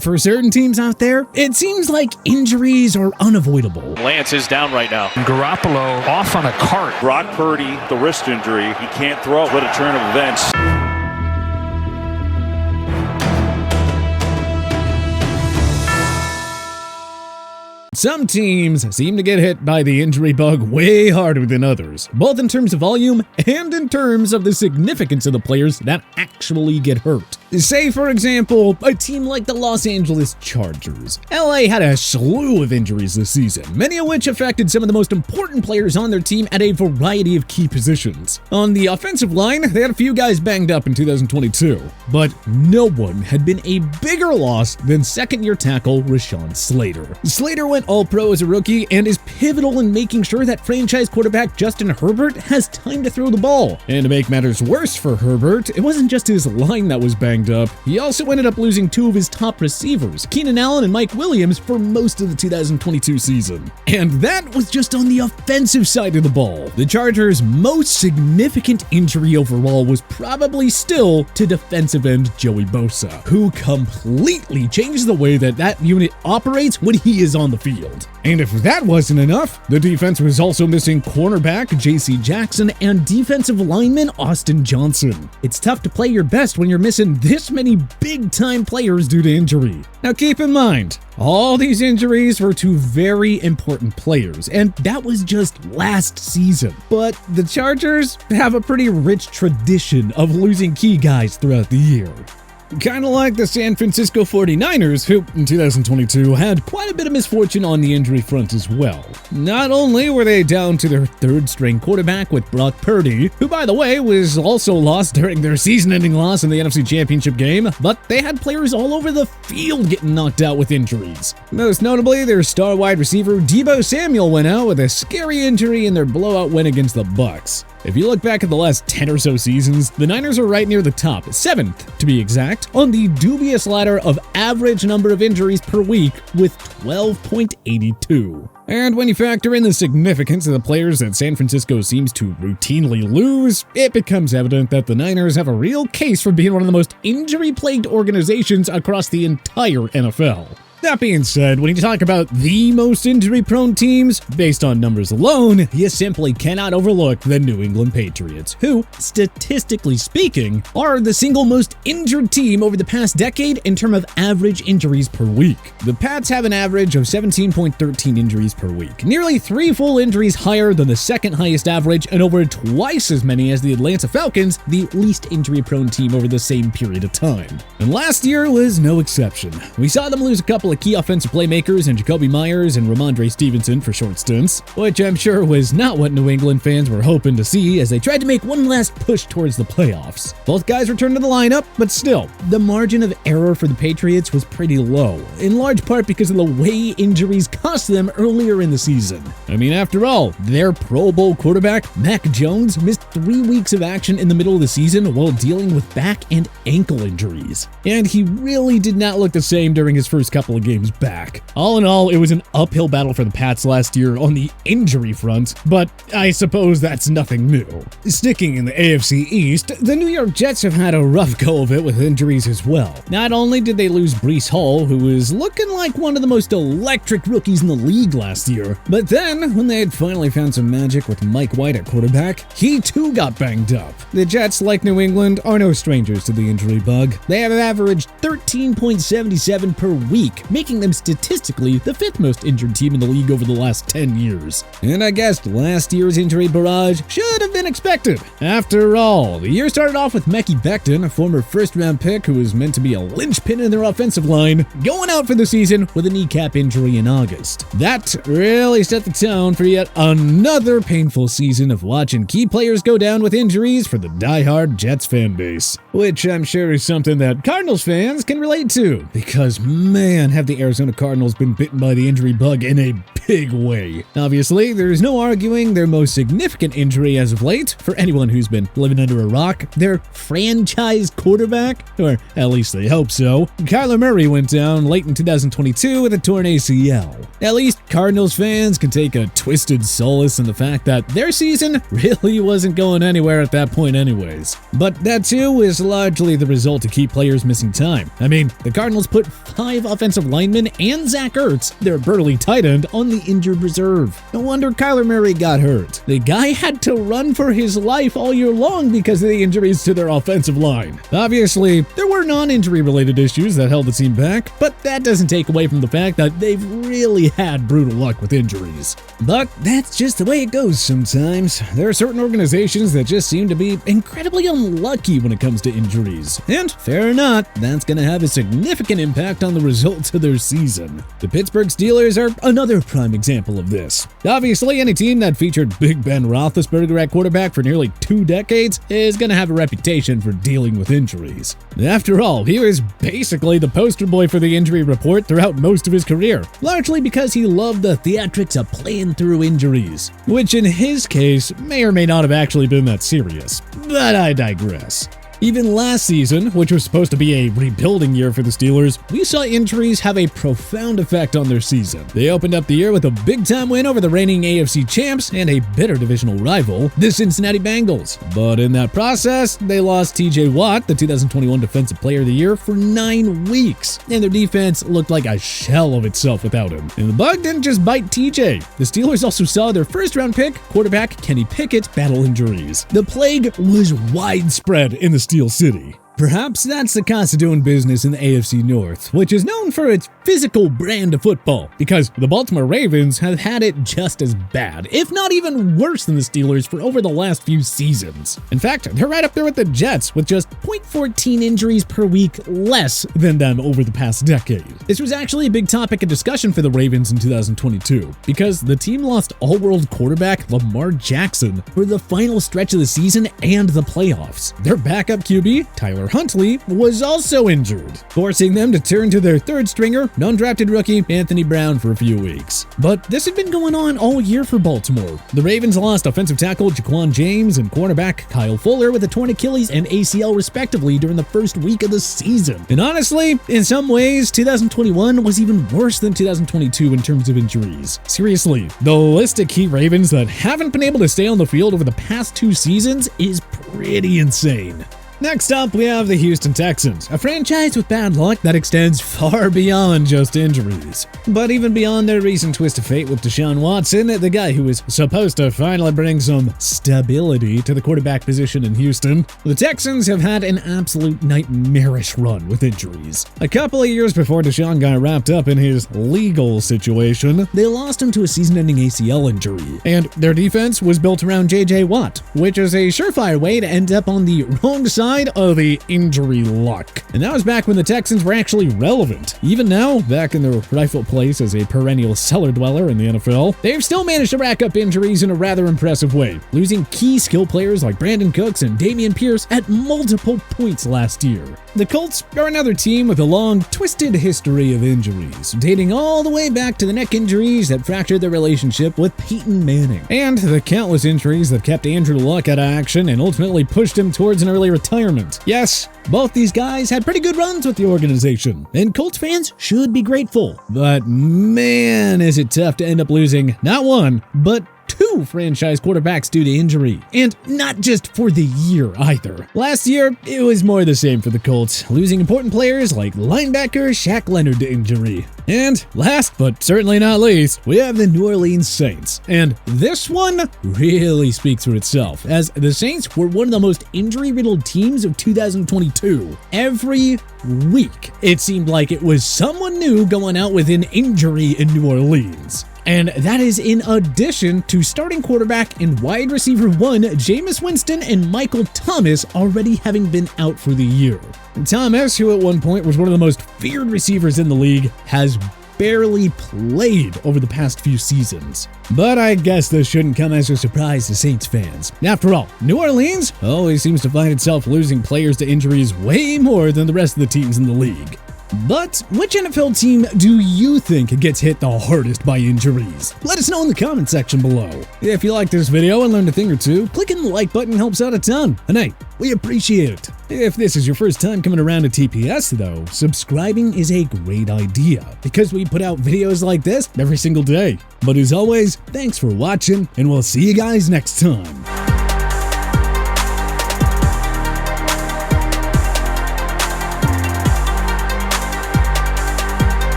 For certain teams out there, it seems like injuries are unavoidable. Lance is down right now. Garoppolo off on a cart. Brock Purdy, the wrist injury. He can't throw. What a turn of events. Some teams seem to get hit by the injury bug way harder than others, both in terms of volume and in terms of the significance of the players that actually get hurt. Say, for example, a team like the Los Angeles Chargers. LA had a slew of injuries this season, many of which affected some of the most important players on their team at a variety of key positions. On the offensive line, they had a few guys banged up in 2022, but no one had been a bigger loss than second-year tackle Rashawn Slater. Slater went All-Pro as a rookie and is pivotal in making sure that franchise quarterback Justin Herbert has time to throw the ball. And to make matters worse for Herbert, it wasn't just his line that was banged up. He also ended up losing two of his top receivers, Keenan Allen and Mike Williams, for most of the 2022 season. And that was just on the offensive side of the ball. The Chargers' most significant injury overall was probably still to defensive end Joey Bosa, who completely changed the way that unit operates when he is on the field. And if that wasn't enough, the defense was also missing cornerback J.C. Jackson and defensive lineman Austin Johnson. It's tough to play your best when you're missing this many big-time players due to injury. Now keep in mind, all these injuries were to very important players, and that was just last season. But the Chargers have a pretty rich tradition of losing key guys throughout the year. Kind of like the San Francisco 49ers, who in 2022 had quite a bit of misfortune on the injury front as well. Not only were they down to their third-string quarterback with Brock Purdy, who by the way was also lost during their season-ending loss in the NFC Championship game, but they had players all over the field getting knocked out with injuries. Most notably, their star wide receiver Deebo Samuel went out with a scary injury in their blowout win against the Bucs. If you look back at the last 10 or so seasons, the Niners are right near the top, 7th to be exact, on the dubious ladder of average number of injuries per week with 12.82. And when you factor in the significance of the players that San Francisco seems to routinely lose, it becomes evident that the Niners have a real case for being one of the most injury-plagued organizations across the entire NFL. That being said, when you talk about the most injury-prone teams, based on numbers alone, you simply cannot overlook the New England Patriots, who, statistically speaking, are the single most injured team over the past decade in terms of average injuries per week. The Pats have an average of 17.13 injuries per week, nearly 3 full injuries higher than the second highest average and over twice as many as the Atlanta Falcons, the least injury-prone team over the same period of time. And last year was no exception. We saw them lose a couple of key offensive playmakers in Jacoby Myers and Ramondre Stevenson for short stints, which I'm sure was not what New England fans were hoping to see as they tried to make one last push towards the playoffs. Both guys returned to the lineup, but still, the margin of error for the Patriots was pretty low, in large part because of the way injuries cost them earlier in the season. I mean, after all, their Pro Bowl quarterback, Mac Jones, missed 3 weeks of action in the middle of the season while dealing with back and ankle injuries. And he really did not look the same during his first couple of games back. All in all, it was an uphill battle for the Pats last year on the injury front, but I suppose that's nothing new. Sticking in the AFC East, the New York Jets have had a rough go of it with injuries as well. Not only did they lose Breece Hall, who was looking like one of the most electric rookies in the league last year, but then, when they had finally found some magic with Mike White at quarterback, he too got banged up. The Jets, like New England, are no strangers to the injury bug. They have averaged 13.77 per week, making them statistically the 5th most injured team in the league over the last 10 years. And I guess last year's injury barrage should have been expected. After all, the year started off with Mekhi Becton, a former first-round pick who was meant to be a linchpin in their offensive line, going out for the season with a kneecap injury in August. That really set the tone for yet another painful season of watching key players go down with injuries for the die-hard Jets fan base, which I'm sure is something that Cardinals fans can relate to, because man, have the Arizona Cardinals been bitten by the injury bug in a big way. Obviously, there is no arguing their most significant injury as of late, for anyone who's been living under a rock, their franchise quarterback, or at least they hope so. Kyler Murray went down late in 2022 with a torn ACL. At least Cardinals fans can take a twisted solace in the fact that their season really wasn't going anywhere at that point anyways. But that too is largely the result of key players missing time. I mean, the Cardinals put 5 offensive linemen and Zach Ertz, their burly tight end, on the injured reserve. No wonder Kyler Murray got hurt. The guy had to run for his life all year long because of the injuries to their offensive line. Obviously, there were non-injury related issues that held the team back, but that doesn't take away from the fact that they've really had brutal luck with injuries. But that's just the way it goes sometimes. There are certain organizations that just seem to be incredibly unlucky when it comes to injuries. And fair or not, that's going to have a significant impact on the results of their season. The Pittsburgh Steelers are another prime example of this. Obviously, any team that featured Big Ben Roethlisberger at quarterback for nearly 2 decades is going to have a reputation for dealing with injuries. After all, he was basically the poster boy for the injury report throughout most of his career, largely because he loved the theatrics of playing through injuries, which in his case may or may not have actually been that serious. But I digress. Even last season, which was supposed to be a rebuilding year for the Steelers, we saw injuries have a profound effect on their season. They opened up the year with a big-time win over the reigning AFC champs and a bitter divisional rival, the Cincinnati Bengals. But in that process, they lost TJ Watt, the 2021 Defensive Player of the Year, for 9 weeks, and their defense looked like a shell of itself without him. And the bug didn't just bite TJ. The Steelers also saw their first-round pick, quarterback Kenny Pickett, battle injuries. The plague was widespread in the Steel City. Perhaps that's the cost of doing business in the AFC North, which is known for its physical brand of football, because the Baltimore Ravens have had it just as bad, if not even worse than the Steelers for over the last few seasons. In fact, they're right up there with the Jets, with just 0.14 injuries per week less than them over the past decade. This was actually a big topic of discussion for the Ravens in 2022, because the team lost all-world quarterback Lamar Jackson for the final stretch of the season and the playoffs. Their backup QB, Tyler Huntley, was also injured, forcing them to turn to their third stringer, non-drafted rookie Anthony Brown, for a few weeks. But this had been going on all year for Baltimore. The Ravens lost offensive tackle Jaquan James and cornerback Kyle Fuller with a torn Achilles and ACL respectively during the first week of the season. And honestly, in some ways, 2021 was even worse than 2022 in terms of injuries. Seriously, the list of key Ravens that haven't been able to stay on the field over the past 2 seasons is pretty insane. Next up, we have the Houston Texans, a franchise with bad luck that extends far beyond just injuries. But even beyond their recent twist of fate with Deshaun Watson, the guy who was supposed to finally bring some stability to the quarterback position in Houston, the Texans have had an absolute nightmarish run with injuries. A couple of years before Deshaun got wrapped up in his legal situation, they lost him to a season-ending ACL injury, and their defense was built around J.J. Watt, which is a surefire way to end up on the wrong side of the injury luck. And that was back when the Texans were actually relevant. Even now, back in their rightful place as a perennial cellar dweller in the NFL, they've still managed to rack up injuries in a rather impressive way, losing key skill players like Brandon Cooks and Dameon Pierce at multiple points last year. The Colts are another team with a long, twisted history of injuries, dating all the way back to the neck injuries that fractured their relationship with Peyton Manning, and the countless injuries that kept Andrew Luck out of action and ultimately pushed him towards an early retirement. Yes, both these guys had pretty good runs with the organization, and Colts fans should be grateful. But man, is it tough to end up losing not 1, but 2 franchise quarterbacks due to injury, and not just for the year either. Last year, it was more the same for the Colts, losing important players like linebacker Shaq Leonard to injury. And last but certainly not least, we have the New Orleans Saints. And this one really speaks for itself, as the Saints were one of the most injury-riddled teams of 2022. Every week, it seemed like it was someone new going out with an injury in New Orleans. And that is in addition to starting quarterback and wide receiver 1 Jameis Winston and Michael Thomas already having been out for the year. Thomas, who at one point was one of the most feared receivers in the league, has barely played over the past few seasons. But I guess this shouldn't come as a surprise to Saints fans. After all, New Orleans always seems to find itself losing players to injuries way more than the rest of the teams in the league. But which NFL team do you think gets hit the hardest by injuries? Let us know in the comment section below. If you liked this video and learned a thing or two, clicking the like button helps out a ton. And hey, we appreciate it. If this is your first time coming around to TPS though, subscribing is a great idea because we put out videos like this every single day. But as always, thanks for watching and we'll see you guys next time.